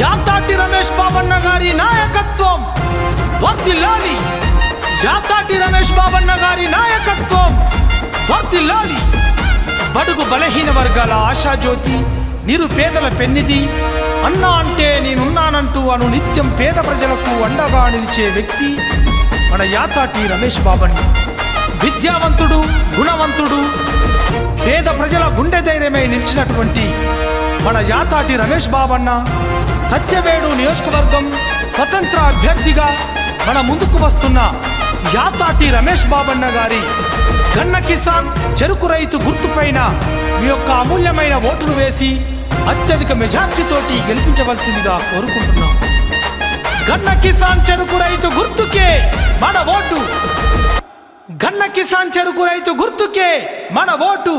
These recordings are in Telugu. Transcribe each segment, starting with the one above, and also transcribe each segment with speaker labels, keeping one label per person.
Speaker 1: యాతాటి రమేష్ బాబన్న గారి నాయకత్వం వర్ధిల్లాలి. యాతాటి రమేష్ బాబన్న గారి నాయకత్వం వర్ధిల్లాలి. బడుగు బలహీన వర్గాల ఆశాజ్యోతి, నిరుపేదల పెన్నిది, అన్నా అంటే నేనున్నానంటూ నిత్యం పేద ప్రజలకు అండగా నిలిచే వ్యక్తి మన యాతాటి రమేష్ బాబన్న. విద్యావంతుడు, గుణవంతుడు, పేద ప్రజల గుండె ధైర్యమై నిలిచినటువంటి మన యాతాటి రమేష్ బాబన్న సత్యవేడు నియోజకవర్గం స్వతంత్ర అభ్యర్థిగా మన ముందుకు వస్తున్న యాతాటి రమేష్ బాబన్న గారి గన్న కిసాన్ చెరుకు రైతు గుర్తుపైన మీ యొక్క అమూల్యమైన ఓటును వేసి అత్యధిక మెజార్టీతోటి గెలిపించవలసిందిగా కోరుకుంటున్నాం. గన్న కిసాన్ చెరుకు రైతు గుర్తుకే మన ఓటు. గన్న కిసాన్ చెరుకు రైతు గుర్తుకే మన ఓటు.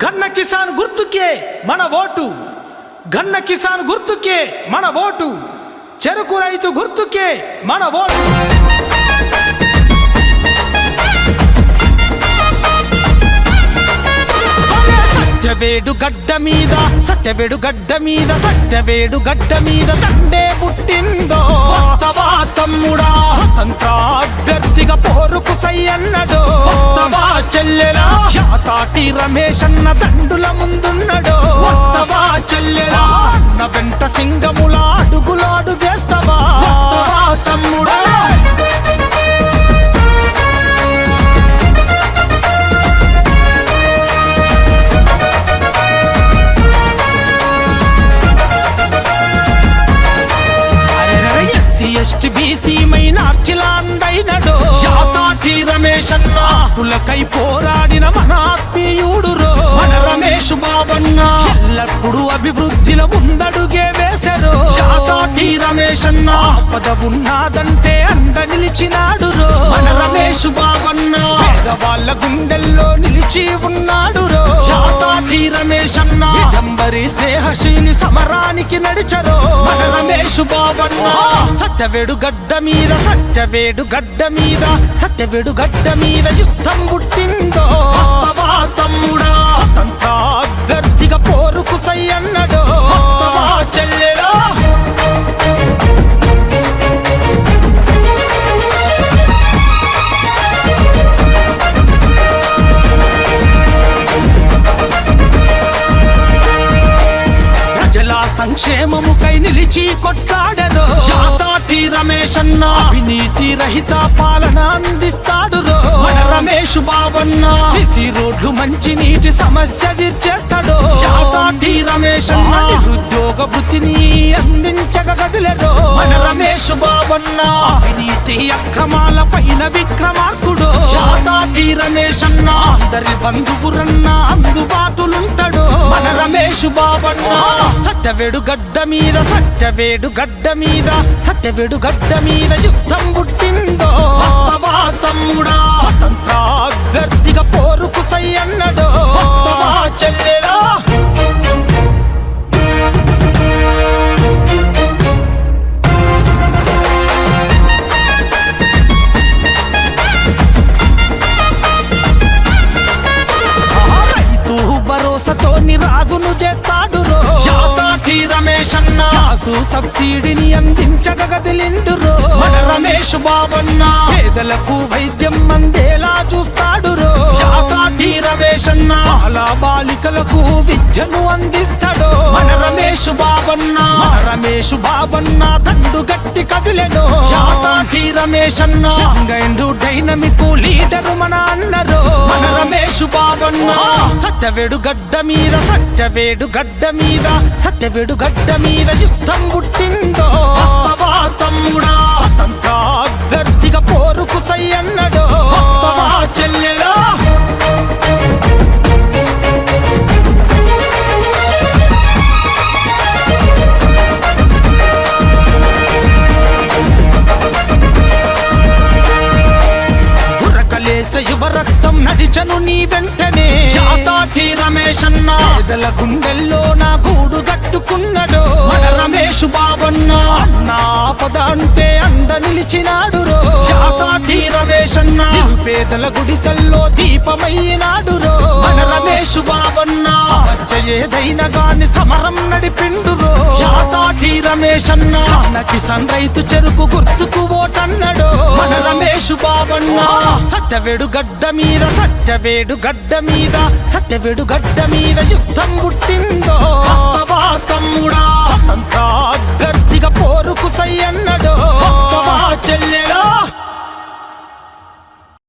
Speaker 1: గన్న కిసాన్ గుర్తుకే మన ఓటు. గన్న కిసాన్ గుర్తుకే మన ఓటు. చెరుకు రైతు గుర్తుకే మన ఓటు. సత్యవేడు గడ్డ మీద, సత్యవేడు గడ్డ మీద, సత్యవేడు గడ్డ మీద తండే పుట్టిందో. వస్తవా తమ్ముడా స్వతంత్ర అభ్యర్థిగా పోరుకు సై అన్నడో. వస్తవా చెల్లెలా యాతాటి రమేష్ అన్న దండుల ముందున్నడో. వస్తవా చెల్లెలా అన్న వెంట సింగముల అడుగులు అడుగేస్తవా. వస్తవా తమ్ముడా ఎస్టీ బీసీ మైనార్టీలాండైనడో. యాతాటి రమేష్ అన్న హక్కులకై పోరాడిన మన ఆత్మీయుడురో. మన రమేష్ బాబన్న ఎల్లప్పుడూ అభివృద్ధిలో ముందడుగే వేశారు. యాతాటి రమేష్ అన్న ఆపద ఉన్నదంటే అండ నిలిచినాడురో. మన రమేష్ బాబన్న పేదవాళ్ళ గుండెల్లో నిలిచి ఉన్నాడురో. యాతాటి రమేష్ అన్న దంబరి స్నేహశీలి సమరానికి నడిచరో. మన రమేష్ బాబన్న సత్యవేడు గడ్డ మీద, సత్యవేడు గడ్డ మీద, సత్యవేడు గడ్డ మీద యుద్ధం పుట్టిందో. వస్తవా తమ్ముడా స్వతంత్ర అభ్యర్థిగా పోరుకు సై అన్నడో. వస్తవా చెల్లెలా సంక్షేమముకై నిలిచి కొట్లాడరో. యాతాటి రమేష్ అన్న అవినీతి రహిత పాలన అందిస్తాడురో. మన రమేష్ బాబన్న సిసి రోడ్లు మంచి నీటి సమస్య తీర్చేస్తాడు. యాతాటి రమేష్ అన్న నిరుద్యోగ వృత్తిని అందించగదిలేరో. మన రమేష్ బాబన్న అవినీతి అక్రమాల పైన విక్రమార్కుడు. యాతాటి రమేష్ అన్న అందరి బంధువురన్న అందుబాటులుంటాడు. మన రమేష్ బాబన్న సత్యవేడు గడ్డ మీద, సత్యవేడు గడ్డ మీద, సత్యవేడు గడ్డ మీద యుద్ధం పుట్టిందో. వస్తవా తమ్ముడా స్వతంత్ర అభ్యర్థిగా పోరుకు సై అన్నడో. వస్తవా చెల్లెలా భరోసాతోని రాజును చేస్తాడురో. యాతాటి రమేష్ అన్న గ్యాసు సబ్సిడీని అందించగదిలిండురో. మన రమేష్ బాబన్న పేదలకు వైద్యం అందేలా చూస్తాడురో. యాతాటి రమేష్ అన్న బాల బాలికలకు విద్యను అందిస్తాడు. మన రమేష్ బాబన్న, మన రమేష్ బాబన్న దండు గట్టి కదిలెను. యాతాటి రమేష్ అన్న యంగ్ డైనమిక్ లీడరు మన అన్నరో. మన రమేష్ బాబన్న సత్యవేడు గడ్డ మీద, సత్యవేడు గడ్డ మీద, సత్యవేడు గడ్డ మీద యుద్ధం పుట్టిందో. వస్తవా తమ్ముడా స్వతంత్ర అభ్యర్థిగా పోరుకు సై అన్నడో. వస్తవా చెల్లెలా యువ రక్తం నడిచను నీ వెంటనే. యాతాటి రమేష్ అన్న పేదల గుండెల్లో నా గూడు కట్టుకున్నడో. మన రమేష్ బాబన్న అన్న ఆపద అంటే అండ నిలిచినాడురో. యాతాటి రమేష్ అన్న నిరుపేదల గుడిసెల్లో దీపమయ్యినాడురో. మన రమేష్ బాబన్న సమస్య ఏదైనా గాని సమరం నడిపిండురో. యాతాటి రమేష్ అన్న కిసాన్ రైతు చెరుకు గుర్తుకు ఓటన్నడో మన రమేష్ బాబన్న సత్యవేడు గడ్డ మీద సత్యవేడు గడ్డ మీద యుద్ధం పుట్టిందో వస్తవా తమ్ముడా స్వతంత్ర అభ్యర్థిగా పోరుకు సై అన్నడో వస్తవా చెల్లెడా